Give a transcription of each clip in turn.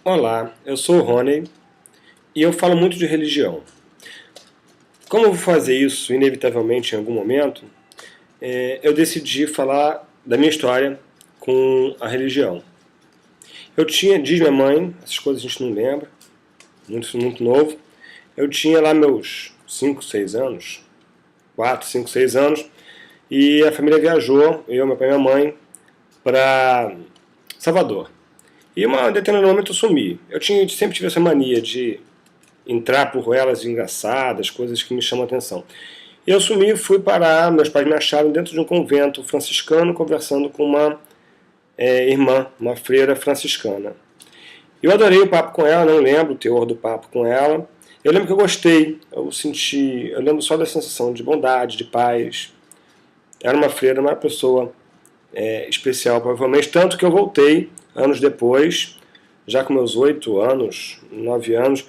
Olá, eu sou o Rony e eu falo muito de religião. Como eu vou fazer isso inevitavelmente em algum momento, eu decidi falar da minha história com a religião. Eu tinha, diz minha mãe, essas coisas a gente não lembra, muito novo, eu tinha lá meus 5, 6 anos, 4, 5, 6 anos, e a família viajou, eu, meu pai e minha mãe, para Salvador. E em determinado momento eu sumi. Sempre tive essa mania de entrar por elas engraçadas, coisas que me chamam a atenção. E eu sumi e fui parar, meus pais me acharam dentro de um convento franciscano, conversando com uma irmã, uma freira franciscana. Eu adorei o papo com ela, não lembro o teor do papo com ela. Eu lembro que eu gostei, eu lembro só da sensação de bondade, de paz. Era uma freira, uma pessoa especial, provavelmente, tanto que eu voltei anos depois, já com meus 8 anos, 9 anos,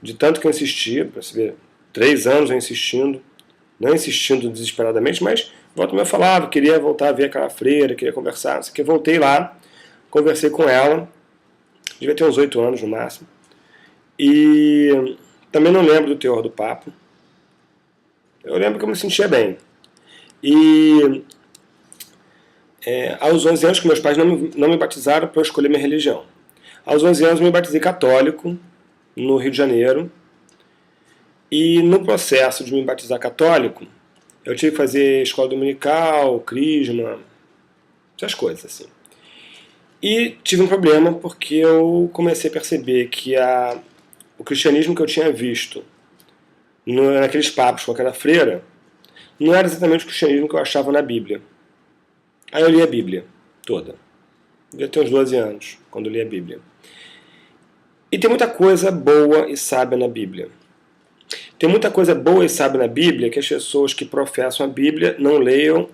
de tanto que eu insisti, para você ver, 3 anos eu insistindo, não insistindo desesperadamente, mas volta me falava, queria voltar a ver aquela freira, queria conversar, não sei o que. Voltei lá, conversei com ela, devia ter uns 8 anos no máximo, e também não lembro do teor do papo. Eu lembro que eu me sentia bem. E aos 11 anos, que meus pais não me batizaram para eu escolher minha religião. Aos 11 anos eu me batizei católico, no Rio de Janeiro, e no processo de me batizar católico, eu tive que fazer escola dominical, crisma, essas coisas assim. E tive um problema porque eu comecei a perceber que o cristianismo que eu tinha visto naqueles papos com aquela freira não era exatamente o cristianismo que eu achava na Bíblia. Aí eu li a Bíblia toda. Devia ter uns 12 anos quando eu li a Bíblia. E tem muita coisa boa e sábia na Bíblia. Tem muita coisa boa e sábia na Bíblia que as pessoas que professam a Bíblia não leram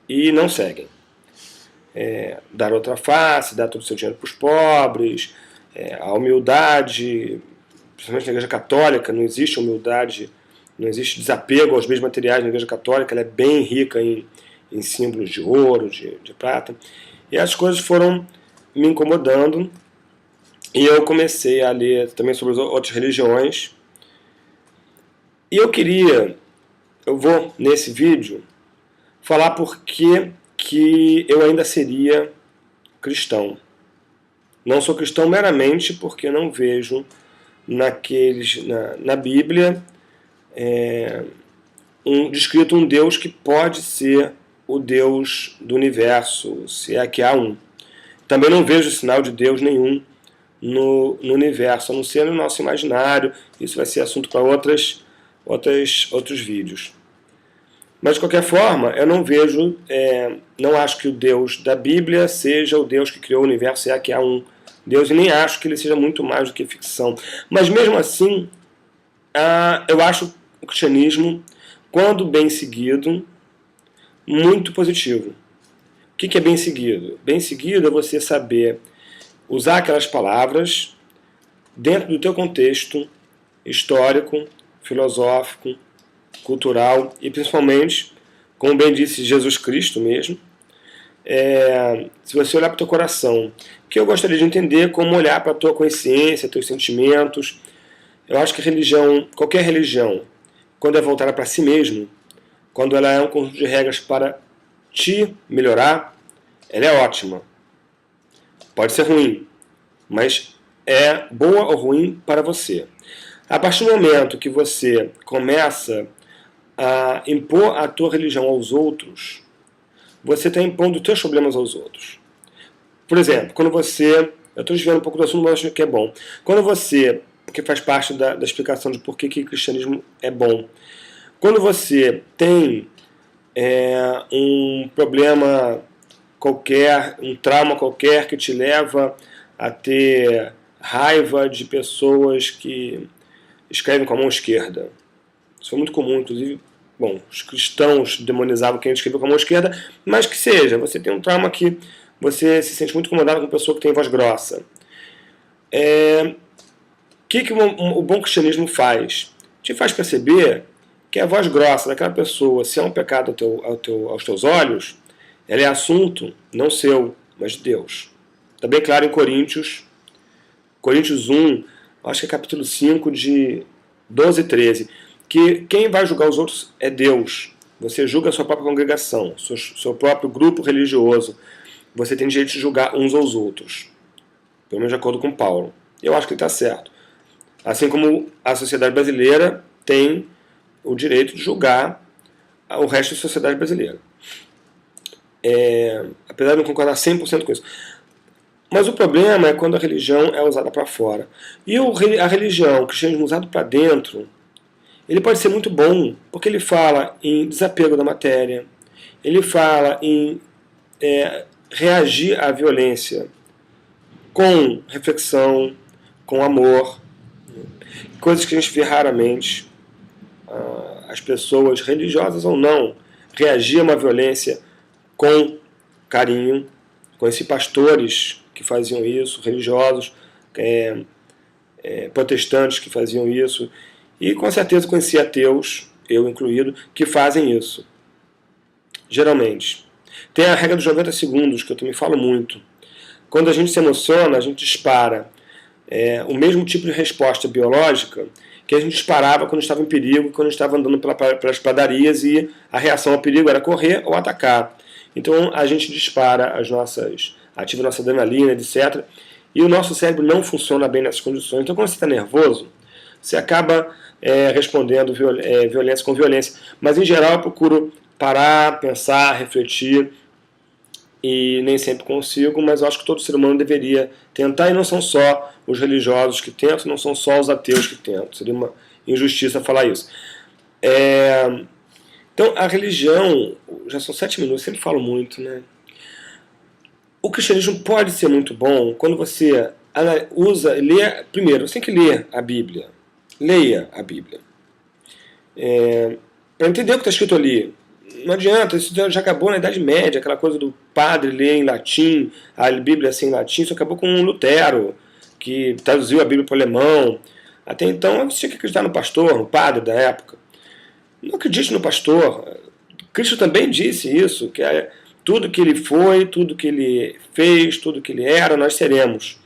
e não seguem. Dar outra face, dar todo o seu dinheiro para os pobres, a humildade, principalmente na Igreja Católica, não existe humildade, não existe desapego aos bens materiais na Igreja Católica, ela é bem rica em símbolos de ouro, de prata. E as coisas foram me incomodando. E eu comecei a ler também sobre as outras religiões. E eu vou nesse vídeo falar por que eu ainda seria cristão. Não sou cristão meramente porque não vejo na Bíblia descrito um Deus que pode ser o Deus do universo, se é que há um. Também não vejo sinal de Deus nenhum no universo, a não ser no nosso imaginário. Isso vai ser assunto para outros vídeos. Mas, de qualquer forma, eu não vejo, não acho que o Deus da Bíblia seja o Deus que criou o universo, se é que há um Deus, e nem acho que ele seja muito mais do que ficção. Mas, mesmo assim, eu acho o cristianismo, quando bem seguido, muito positivo. O que é bem seguido? Bem seguido é você saber usar aquelas palavras dentro do teu contexto histórico, filosófico, cultural e principalmente, como bem disse Jesus Cristo mesmo, se você olhar para o teu coração, que eu gostaria de entender como olhar para a tua consciência, teus sentimentos. Eu acho que qualquer religião, quando é voltada para si mesmo, quando ela é um conjunto de regras para te melhorar, ela é ótima. Pode ser ruim, mas é boa ou ruim para você. A partir do momento que você começa a impor a tua religião aos outros, você está impondo os teus problemas aos outros. Por exemplo, quando você... Eu estou desviando um pouco do assunto, mas acho que é bom. Quando você... que faz parte da explicação de por que o cristianismo é bom. Quando você tem um problema qualquer, um trauma qualquer que te leva a ter raiva de pessoas que escrevem com a mão esquerda. Isso foi muito comum, inclusive, os cristãos demonizavam quem escreveu com a mão esquerda, mas que seja, você tem um trauma que você se sente muito incomodado com uma pessoa que tem voz grossa. O que o bom cristianismo faz? Te faz perceber que a voz grossa daquela pessoa, se é um pecado aos teus olhos, ela é assunto não seu, mas de Deus. Está bem claro em Coríntios, Coríntios 1, acho que é capítulo 5, de 12 e 13, que quem vai julgar os outros é Deus. Você julga a sua própria congregação, seu próprio grupo religioso. Você tem direito de julgar uns aos outros. Pelo menos de acordo com Paulo. Eu acho que ele está certo. Assim como a sociedade brasileira tem o direito de julgar o resto da sociedade brasileira. Apesar de não concordar 100% com isso. Mas o problema é quando a religião é usada para fora. E a religião, o cristianismo usado para dentro, ele pode ser muito bom, porque ele fala em desapego da matéria, ele fala em reagir à violência com reflexão, com amor, coisas que a gente vê raramente. As pessoas, religiosas ou não, reagir a uma violência com carinho. Conheci pastores que faziam isso, religiosos, protestantes que faziam isso, e com certeza conheci ateus, eu incluído, que fazem isso. Geralmente. Tem a regra dos 90 segundos, que eu também falo muito. Quando a gente se emociona, a gente dispara o mesmo tipo de resposta biológica que a gente disparava quando estava em perigo, quando estava andando pelas padarias e a reação ao perigo era correr ou atacar. Então a gente dispara ativa a nossa adrenalina, etc. E o nosso cérebro não funciona bem nessas condições. Então quando você está nervoso, você acaba respondendo violência com violência. Mas em geral eu procuro parar, pensar, refletir, e nem sempre consigo, mas eu acho que todo ser humano deveria tentar, e não são só os religiosos que tentam, não são só os ateus que tentam. Seria uma injustiça falar isso. Então, a religião, já são 7 minutos, sempre falo muito, né? O cristianismo pode ser muito bom quando você lê, primeiro, você tem que ler a Bíblia. Leia a Bíblia. Para entender o que está escrito ali. Não adianta, isso já acabou na Idade Média, aquela coisa do padre ler em latim, a Bíblia assim em latim, isso acabou com Lutero, que traduziu a Bíblia para o alemão. Até então você tinha que acreditar no pastor, no padre da época. Não acredite no pastor. Cristo também disse isso, que tudo que ele foi, tudo que ele fez, tudo que ele era, nós seremos.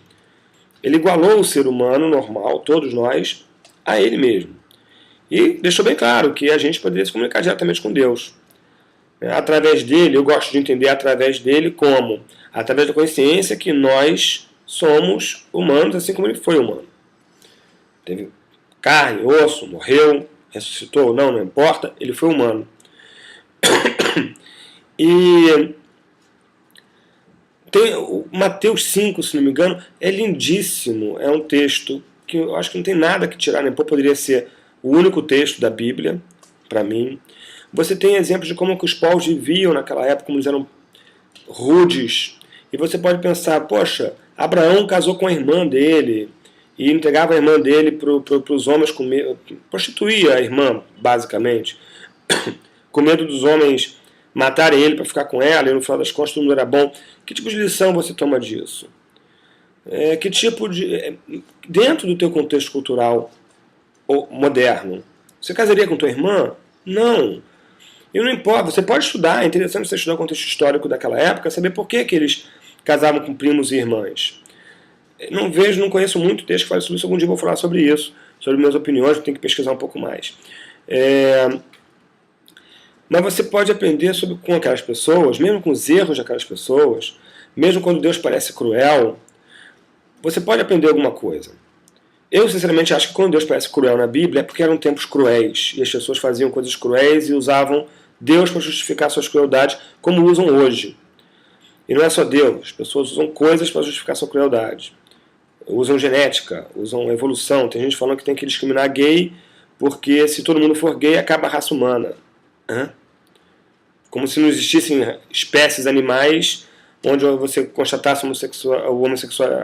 Ele igualou o ser humano normal, todos nós, a ele mesmo. E deixou bem claro que a gente poderia se comunicar diretamente com Deus. Através dele, eu gosto de entender através dele como? Através da consciência que nós somos humanos, assim como ele foi humano. Teve carne, osso, morreu, ressuscitou ou não, não importa, ele foi humano. E tem o Mateus 5, se não me engano, é lindíssimo, é um texto que eu acho que não tem nada que tirar, nem poderia ser o único texto da Bíblia, para mim. Você tem exemplos de como que os povos viviam naquela época, como eles eram rudes. E você pode pensar, poxa, Abraão casou com a irmã dele e entregava a irmã dele para os homens comer, prostituía a irmã, basicamente, com medo dos homens matarem ele para ficar com ela, e no final das contas tudo era bom. Que tipo de lição você toma disso? Que tipo de... Dentro do teu contexto cultural moderno, você casaria com tua irmã? Não. E não importa, você pode estudar, é interessante você estudar o contexto histórico daquela época, saber por que eles casavam com primos e irmãs. Não conheço muito texto que fala sobre isso, algum dia eu vou falar sobre isso, sobre minhas opiniões, eu tenho que pesquisar um pouco mais. Mas você pode aprender com aquelas pessoas, mesmo com os erros daquelas pessoas, mesmo quando Deus parece cruel, você pode aprender alguma coisa. Eu, sinceramente, acho que quando Deus parece cruel na Bíblia é porque eram tempos cruéis, e as pessoas faziam coisas cruéis e usavam Deus para justificar suas crueldades, como usam hoje. E não é só Deus, as pessoas usam coisas para justificar sua crueldade. Usam genética, usam evolução. Tem gente falando que tem que discriminar gay, porque se todo mundo for gay, acaba a raça humana. Como se não existissem espécies animais onde você constatasse a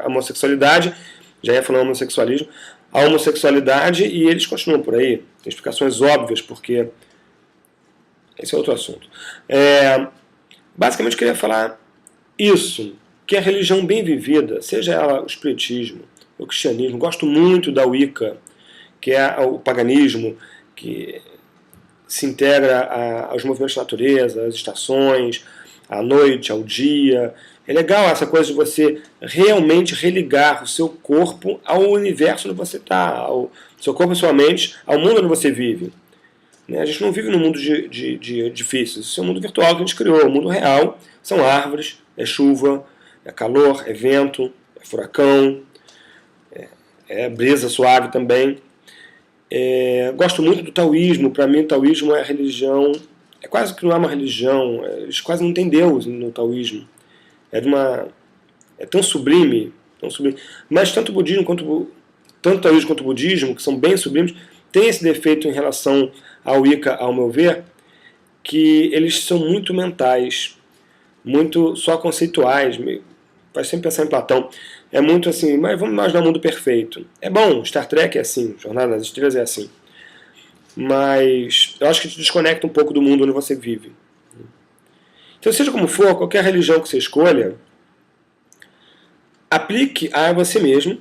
homossexualidade, já ia falando homossexualismo, a homossexualidade, e eles continuam por aí. Tem explicações óbvias, porque esse é outro assunto. Basicamente eu queria falar isso, que a religião bem vivida, seja ela o espiritismo, o cristianismo, gosto muito da Wicca, que é o paganismo, que se integra aos movimentos da natureza, às estações, à noite, ao dia. É legal essa coisa de você realmente religar o seu corpo ao universo onde você está, ao seu corpo e sua mente, ao mundo onde você vive. A gente não vive num mundo de edifícios, isso é um mundo virtual que a gente criou. O mundo real são árvores, é chuva, é calor, é vento, é furacão, é brisa suave também. Gosto muito do taoísmo. Para mim o taoísmo é a religião, é quase que não é uma religião, eles quase não têm Deus no taoísmo. É tão sublime, tão sublime. Mas tanto o budismo tanto o taoísmo quanto o budismo, que são bem sublimes, tem esse defeito em relação ao Wicca, ao meu ver, que eles são muito mentais, muito só conceituais. Faz sempre pensar em Platão. É muito assim, mas vamos imaginar um mundo perfeito. É bom, Star Trek é assim, Jornada nas Estrelas é assim. Mas eu acho que te desconecta um pouco do mundo onde você vive. Então, seja como for, qualquer religião que você escolha, aplique a você mesmo,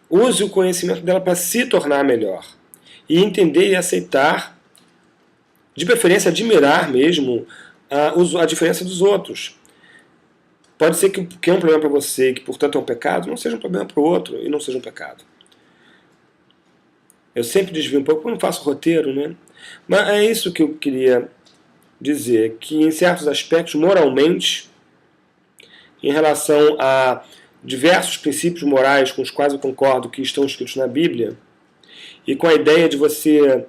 use o conhecimento dela para se tornar melhor. E entender e aceitar, de preferência admirar mesmo, a diferença dos outros. Pode ser que é um problema para você, que portanto é um pecado, não seja um problema para o outro e não seja um pecado. Eu sempre desvio um pouco, porque eu não faço roteiro, né? Mas é isso que eu queria dizer, que em certos aspectos, moralmente, em relação a diversos princípios morais com os quais eu concordo que estão escritos na Bíblia, e com a ideia de você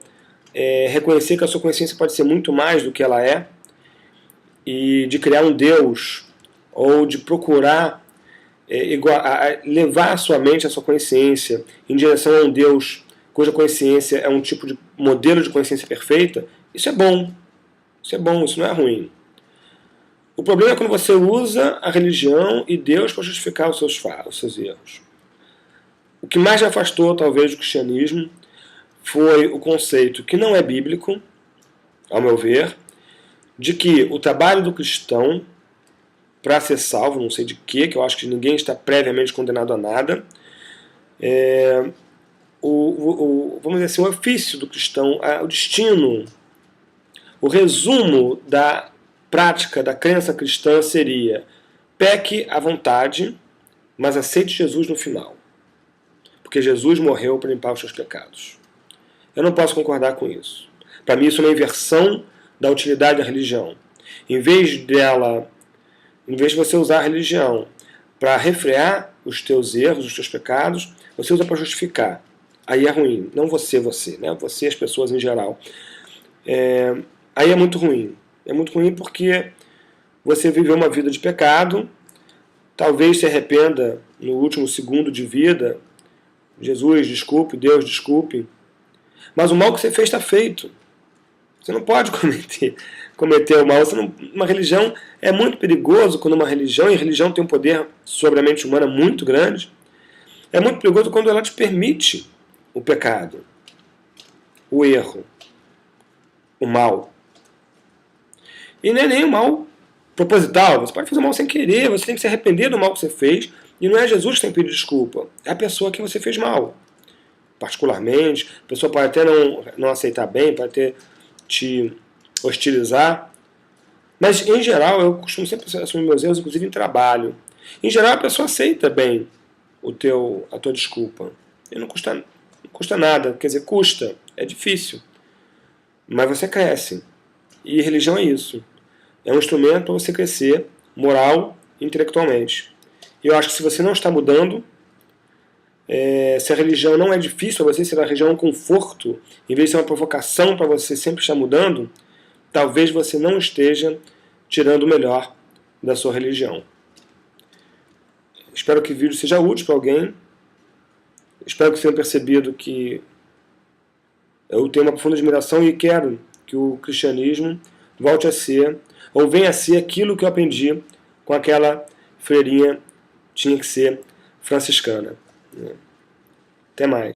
reconhecer que a sua consciência pode ser muito mais do que ela é, e de criar um Deus, ou de procurar levar a sua mente, a sua consciência, em direção a um Deus cuja consciência é um tipo de modelo de consciência perfeita, isso é bom. Isso é bom, isso não é ruim. O problema é quando você usa a religião e Deus para justificar os seus erros. O que mais me afastou, talvez, do cristianismo foi o conceito, que não é bíblico, ao meu ver, de que o trabalho do cristão para ser salvo, não sei de quê, que eu acho que ninguém está previamente condenado a nada, vamos dizer assim, o ofício do cristão, o destino, o resumo da prática da crença cristã seria: peque à vontade, mas aceite Jesus no final. Porque Jesus morreu para limpar os seus pecados. Eu não posso concordar com isso. Para mim isso é uma inversão da utilidade da religião. Em vez de você usar a religião para refrear os teus erros, os teus pecados, você usa para justificar. Aí é ruim. Não você, né? Você e as pessoas em geral. Aí é muito ruim. É muito ruim porque você viveu uma vida de pecado, talvez se arrependa no último segundo de vida. Jesus, desculpe, Deus, desculpe. Mas o mal que você fez está feito. Você não pode cometer o mal. Uma religião é muito perigoso quando uma religião, e a religião tem um poder sobre a mente humana muito grande, é muito perigoso quando ela te permite o pecado, o erro, o mal. E não é nem o mal proposital. Você pode fazer o mal sem querer, você tem que se arrepender do mal que você fez, e não é Jesus que tem que pedir desculpa, é a pessoa que você fez mal. Particularmente, a pessoa pode até não aceitar bem, pode até te hostilizar, mas em geral eu costumo sempre assumir meus erros, inclusive em trabalho. Em geral a pessoa aceita bem a tua desculpa. E não custa nada, quer dizer, custa, é difícil, mas você cresce. E religião é isso. É um instrumento para você crescer moral e intelectualmente. E eu acho que se você não está mudando, se a religião não é difícil para você, se a religião é um conforto, em vez de ser uma provocação para você sempre estar mudando, talvez você não esteja tirando o melhor da sua religião. Espero que o vídeo seja útil para alguém. Espero que você tenha percebido que eu tenho uma profunda admiração e quero que o cristianismo volte a ser, ou venha a ser aquilo que eu aprendi com aquela freirinha, tinha que ser franciscana. Até mais.